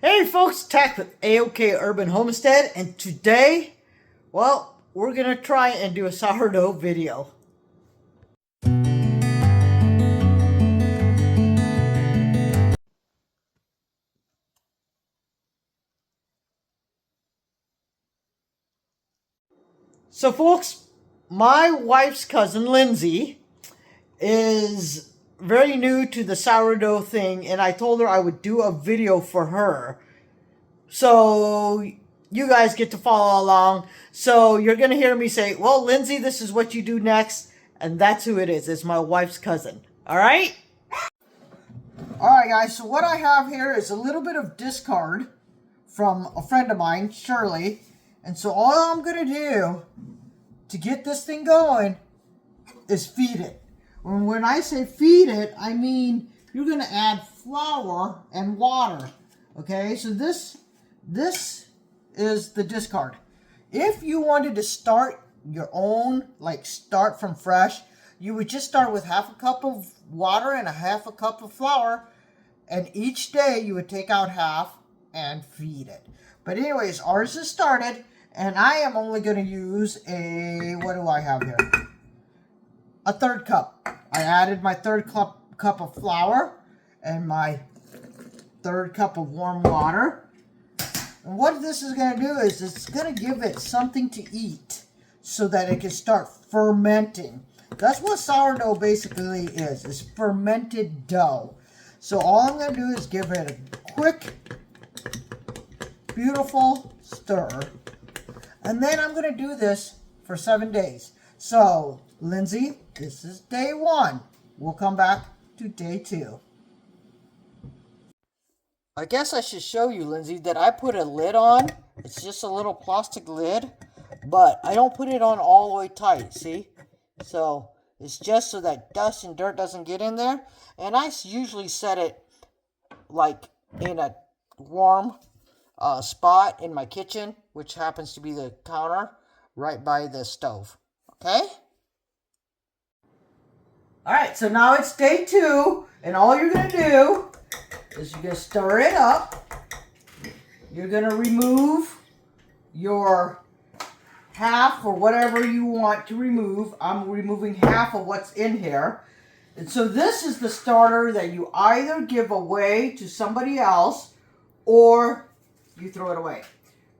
Hey folks, Thack with AOK Urban Homestead, and today, well, we're gonna try and do a sourdough video. So folks, my wife's cousin Lindsay is very new to the sourdough thing, and I told her I would do a video for her. So you guys get to follow along. So you're going to hear me say, well, Lindsay, this is what you do next. And that's who it is. It's my wife's cousin. All right? All right, guys. So what I have here is a little bit of discard from a friend of mine, Shirley. And so all I'm going to do to get this thing going is feed it. When I say feed it, I mean you're going to add flour and water. Okay, so this is the discard. If you wanted to start your own, like start from fresh, you would just start with half a cup of water and a half a cup of flour, and each day you would take out half and feed it. But anyways, ours is started, and I am only going to use what do I have here? A third cup. I added my third cup of flour and my third cup of warm water. And what this is going to do is it's going to give it something to eat so that it can start fermenting. That's what sourdough basically is fermented dough. So all I'm going to do is give it a quick, beautiful stir. And then I'm going to do this for 7 days. So, Lindsay, this is day 1. We'll come back to day 2. I guess I should show you, Lindsay, that I put a lid on. It's just a little plastic lid, but I don't put it on all the way tight, see? So it's just so that dust and dirt doesn't get in there. And I usually set it like in a warm spot in my kitchen, which happens to be the counter right by the stove. Okay? Alright, so now it's day 2, and all you're going to do is you're going to stir it up. You're going to remove your half or whatever you want to remove. I'm removing half of what's in here. And so this is the starter that you either give away to somebody else or you throw it away.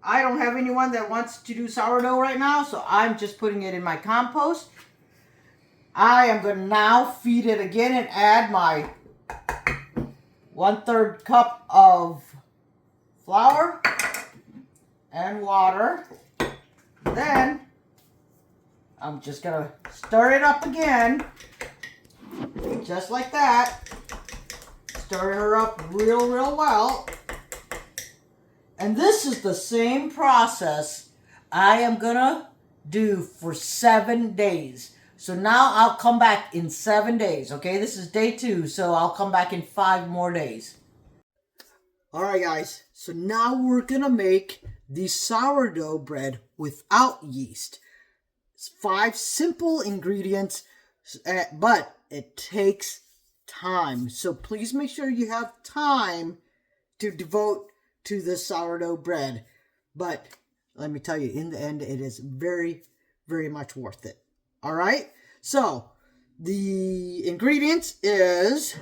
I don't have anyone that wants to do sourdough right now, so I'm just putting it in my compost. I am going to now feed it again and add my 1/3 cup of flour and water. Then I'm just going to stir it up again, just like that. Stir her up real well. And this is the same process I am going to do for 7 days. So now I'll come back in 7 days, okay? This is day 2, so I'll come back in 5 more days. Alright guys, so now we're going to make the sourdough bread without yeast. It's 5 simple ingredients, but it takes time. So please make sure you have time to devote to the sourdough bread. But let me tell you, in the end, it is very, very much worth it. All right, so the ingredients is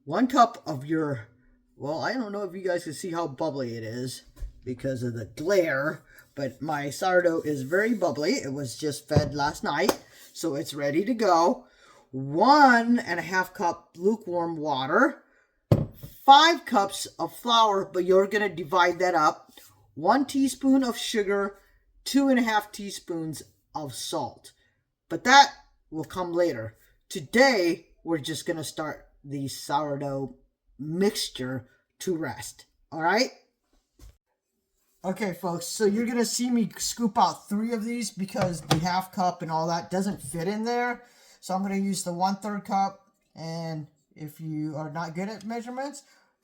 1 cup of your, well, I don't know if you guys can see how bubbly it is because of the glare, but my sourdough is very bubbly. It was just fed last night, so it's ready to go. 1.5 cup lukewarm water, 5 cups of flour, but you're going to divide that up. 1 teaspoon of sugar, 2.5 teaspoons of salt. But that will come later. Today, we're just going to start the sourdough mixture to rest. All right? Okay, folks. So you're going to see me scoop out 3 of these because the half cup and all that doesn't fit in there. So I'm going to use the 1/3 cup. And if you are not good at measurements,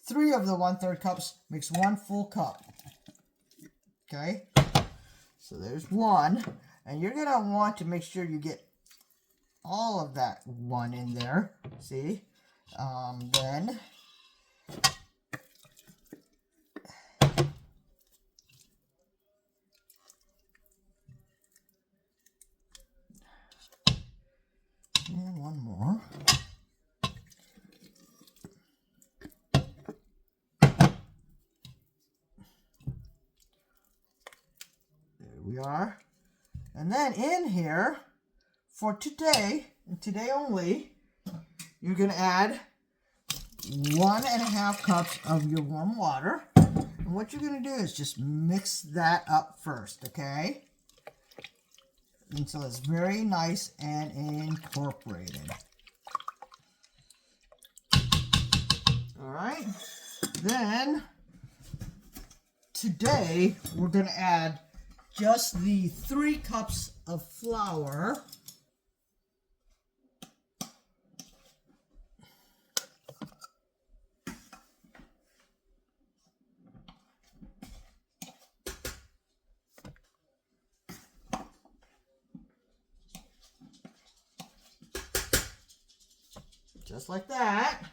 3 of the 1/3 cups makes 1 full cup. Okay? So there's 1. And you're going to want to make sure you get all of that 1 in there. See? Then are. And then in here, for today, and today only, you're going to add 1.5 cups of your warm water. And what you're going to do is just mix that up first, okay? Until it's very nice and incorporated. Alright, then today we're going to add just the 3 cups of flour. Just like that.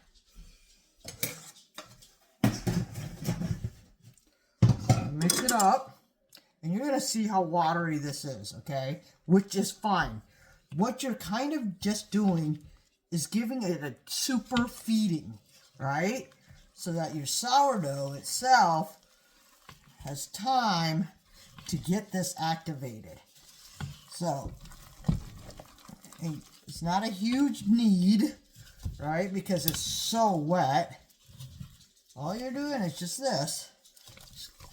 Mix it up, and you're going to see how watery this is, okay? Which is fine. What you're kind of just doing is giving it a super feeding, right? So that your sourdough itself has time to get this activated. So, it's not a huge need, right? Because it's so wet. All you're doing is just this.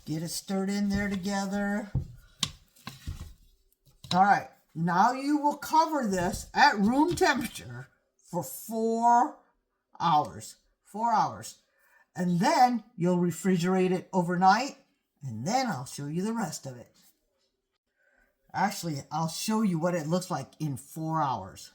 Get it stirred in there together. All right, now you will cover this at room temperature for 4 hours. 4 hours. And then you'll refrigerate it overnight, and then I'll show you the rest of it. Actually, I'll show you what it looks like in 4 hours.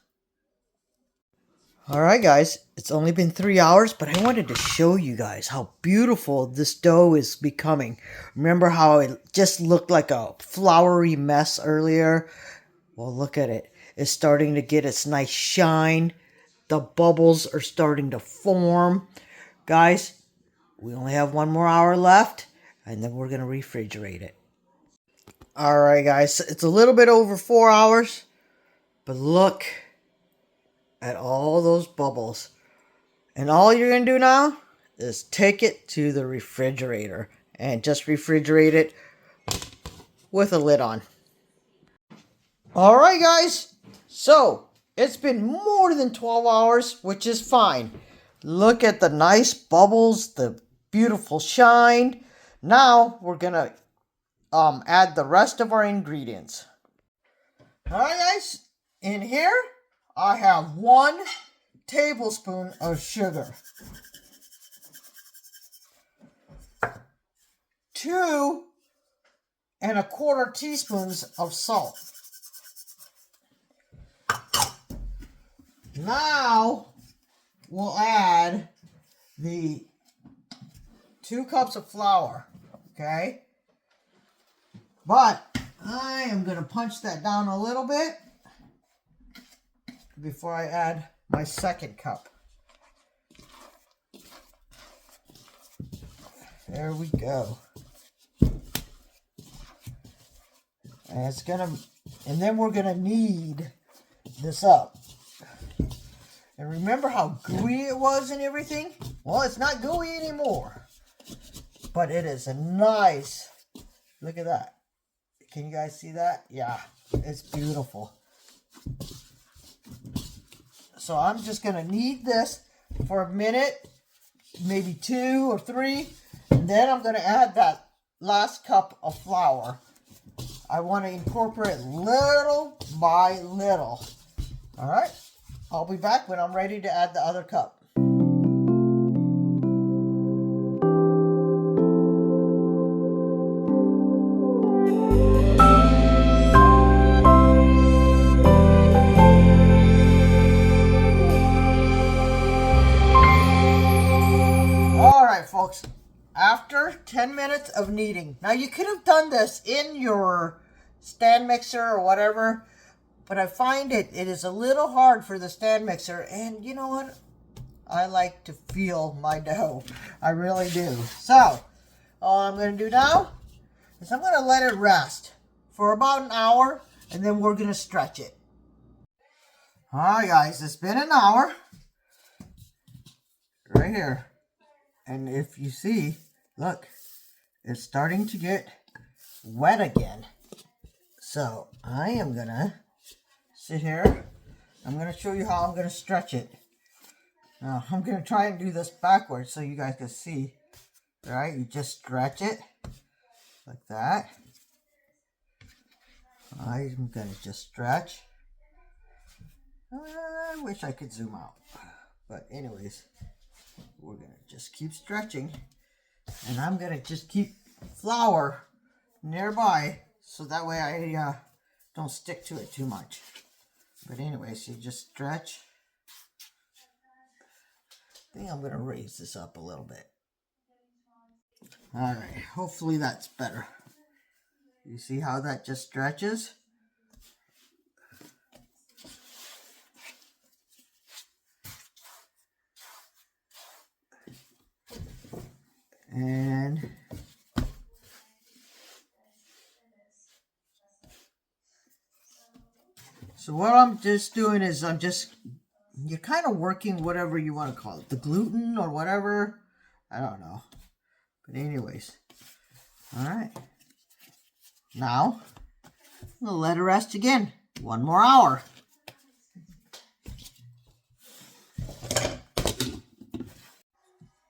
Alright guys, it's only been 3 hours, but I wanted to show you guys how beautiful this dough is becoming. Remember how it just looked like a floury mess earlier? Well, look at it. It's starting to get its nice shine. The bubbles are starting to form. Guys, we only have 1 more hour left, and then we're going to refrigerate it. Alright guys, it's a little bit over 4 hours, but look at all those bubbles. And all you're going to do now is take it to the refrigerator and just refrigerate it with a lid on. Alright guys, so it's been more than 12 hours, which is fine. Look at the nice bubbles, the beautiful shine. Now we're going to add the rest of our ingredients. Alright guys, in here I have 1 tablespoon of sugar, 2¼ teaspoons of salt. Now we'll add the 2 cups of flour, okay? But I am going to punch that down a little bit before I add my 2nd cup. There we go. And then we're gonna knead this up. And remember how gooey it was and everything? Well, it's not gooey anymore. But it is a nice, look at that. Can you guys see that? Yeah, it's beautiful. So I'm just going to knead this for a minute, maybe 2 or 3, and then I'm going to add that last cup of flour. I want to incorporate little by little. All right, I'll be back when I'm ready to add the other cup. Folks, after 10 minutes of kneading. Now you could have done this in your stand mixer or whatever, but I find it is a little hard for the stand mixer, and you know what? I like to feel my dough. I really do. So, all I'm going to do now is I'm going to let it rest for about an hour, and then we're going to stretch it. Alright guys, it's been an hour. Right here. And if you see, look, it's starting to get wet again. So I am gonna sit here. I'm gonna show you how I'm gonna stretch it. Now I'm gonna try and do this backwards so you guys can see. All right, you just stretch it like that. I'm gonna just stretch. I wish I could zoom out, but anyways, we're gonna just keep stretching, and I'm gonna just keep flour nearby so that way I don't stick to it too much. But anyways, you just stretch. I think I'm gonna raise this up a little bit. All right, hopefully that's better. You see how that just stretches? And so what I'm just doing is you're kind of working whatever you want to call it, the gluten or whatever. I don't know. But anyways, all right. Now, I'm going to let it rest again. 1 more hour.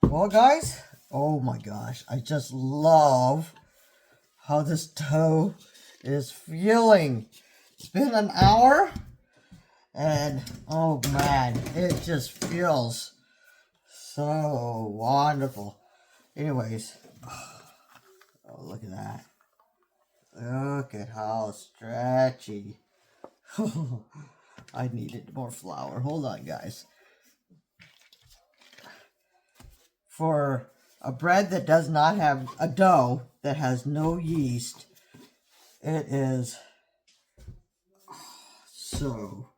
Well, guys, oh my gosh, I just love how this dough is feeling. It's been an hour, and oh man, it just feels so wonderful. Anyways, oh, look at that. Look at how stretchy. I needed more flour. Hold on, guys. For a bread that does not have a dough that has no yeast, it is so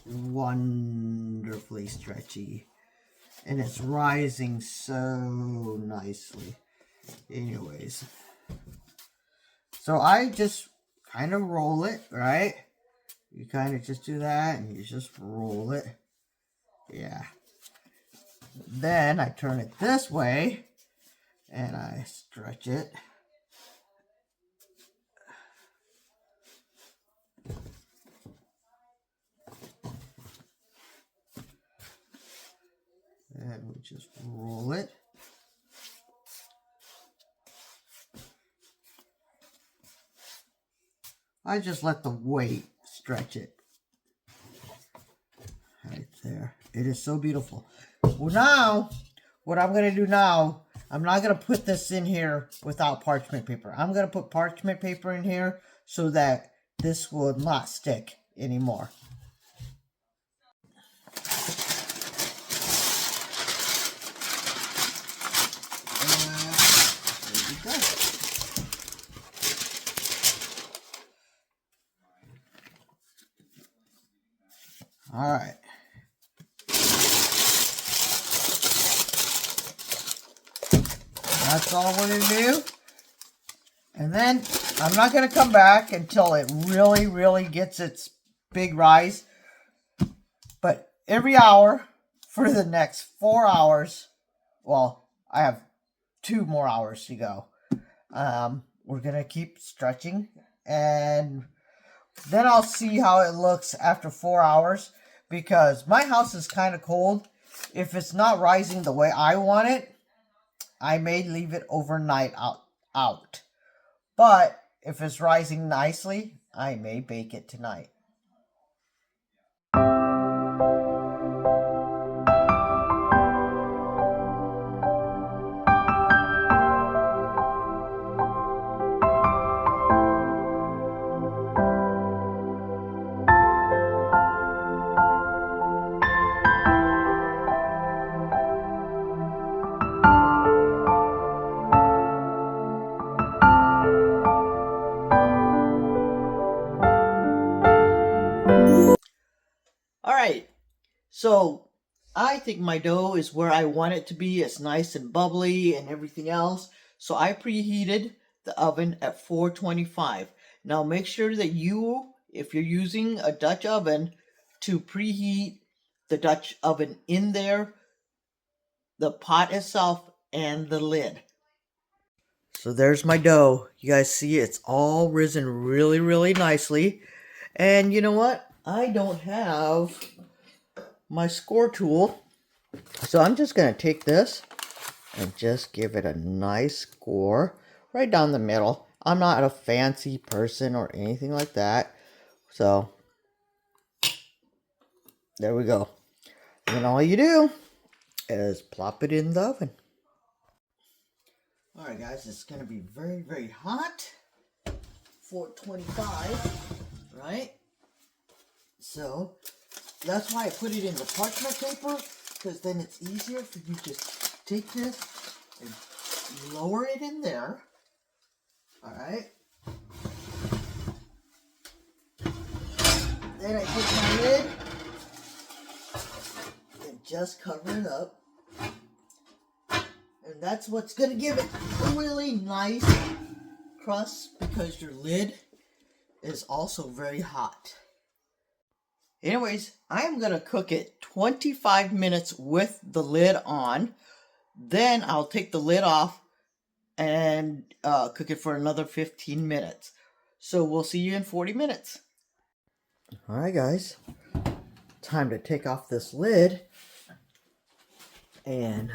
wonderfully stretchy, and it's rising so nicely. Anyways, so I just kind of roll it, right? You kind of just do that and you just roll it. Yeah. Then I turn it this way and I stretch it. And we just roll it. I just let the weight stretch it. Right there. It is so beautiful. Well, now, what I'm going to do now, I'm not going to put this in here without parchment paper. I'm going to put parchment paper in here so that this will not stick anymore. There we go. All right. That's all we're going to do. And then I'm not going to come back until it really, really gets its big rise. But every hour for the next 4 hours, well, I have 2 more hours to go. We're going to keep stretching. And then I'll see how it looks after 4 hours. Because my house is kind of cold. If it's not rising the way I want it, I may leave it overnight out. But if it's rising nicely, I may bake it tonight. Alright, so I think my dough is where I want it to be. It's nice and bubbly and everything else. So I preheated the oven at 425. Now make sure that you, if you're using a Dutch oven, to preheat the Dutch oven in there, the pot itself, and the lid. So there's my dough. You guys see it's all risen really, really nicely. And you know what? I don't have my score tool. So I'm just going to take this and just give it a nice score right down the middle. I'm not a fancy person or anything like that. So there we go. And then all you do is plop it in the oven. Alright guys, it's going to be very, very hot. 425, right? So that's why I put it in the parchment paper, because then it's easier for you to just take this and lower it in there. Alright. Then I take my lid and just cover it up. And that's what's going to give it a really nice crust, because your lid is also very hot. Anyways, I am going to cook it 25 minutes with the lid on. Then I'll take the lid off and cook it for another 15 minutes. So we'll see you in 40 minutes. Alright guys, time to take off this lid. And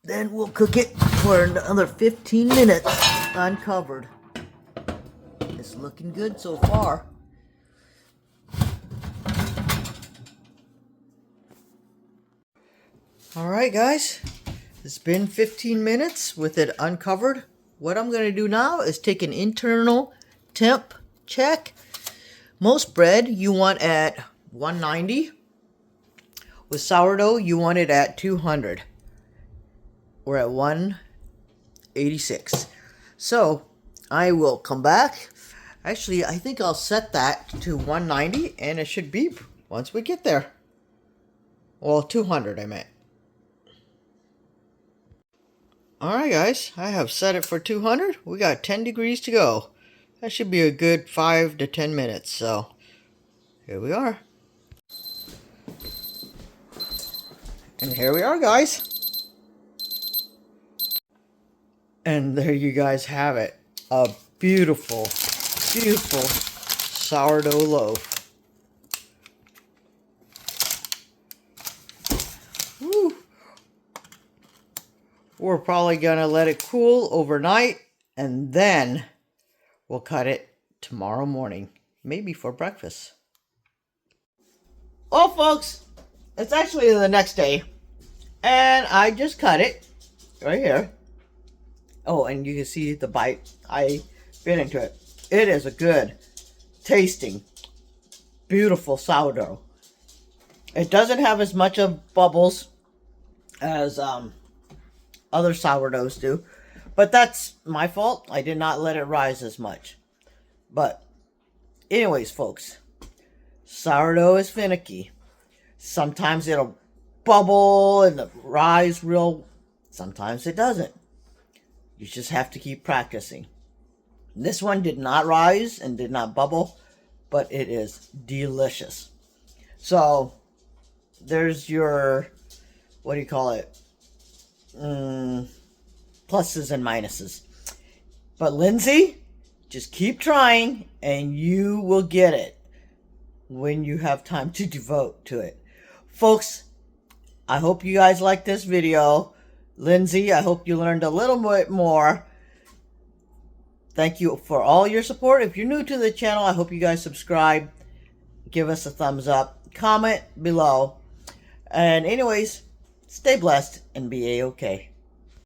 then we'll cook it for another 15 minutes uncovered. It's looking good so far. Alright guys, it's been 15 minutes with it uncovered. What I'm going to do now is take an internal temp check. Most bread you want at 190. With sourdough you want it at 200. We're at 186. So I will come back. Actually, I think I'll set that to 190 and it should beep once we get there. Well, 200 I meant. Alright guys, I have set it for 200. We got 10 degrees to go. That should be a good 5 to 10 minutes. So here we are. And here we are guys. And there you guys have it. A beautiful, beautiful sourdough loaf. Woo. We're probably going to let it cool overnight, and then we'll cut it tomorrow morning, maybe for breakfast. Well, folks, it's actually the next day, and I just cut it right here. Oh, and you can see the bite. I bit into it. It is a good tasting, beautiful sourdough. It doesn't have as much of bubbles as other sourdoughs do, but that's my fault. I did not let it rise as much. But anyways, folks, sourdough is finicky. Sometimes it'll bubble and rise real, sometimes it doesn't. You just have to keep practicing. This one did not rise and did not bubble, but it is delicious. So there's your, what do you call it? Pluses and minuses. But Lindsay, just keep trying and you will get it when you have time to devote to it. Folks, I hope you guys like this video. Lindsay, I hope you learned a little bit more. Thank you for all your support. If you're new to the channel, I hope you guys subscribe. Give us a thumbs up. Comment below. And anyways, stay blessed and be A-OK.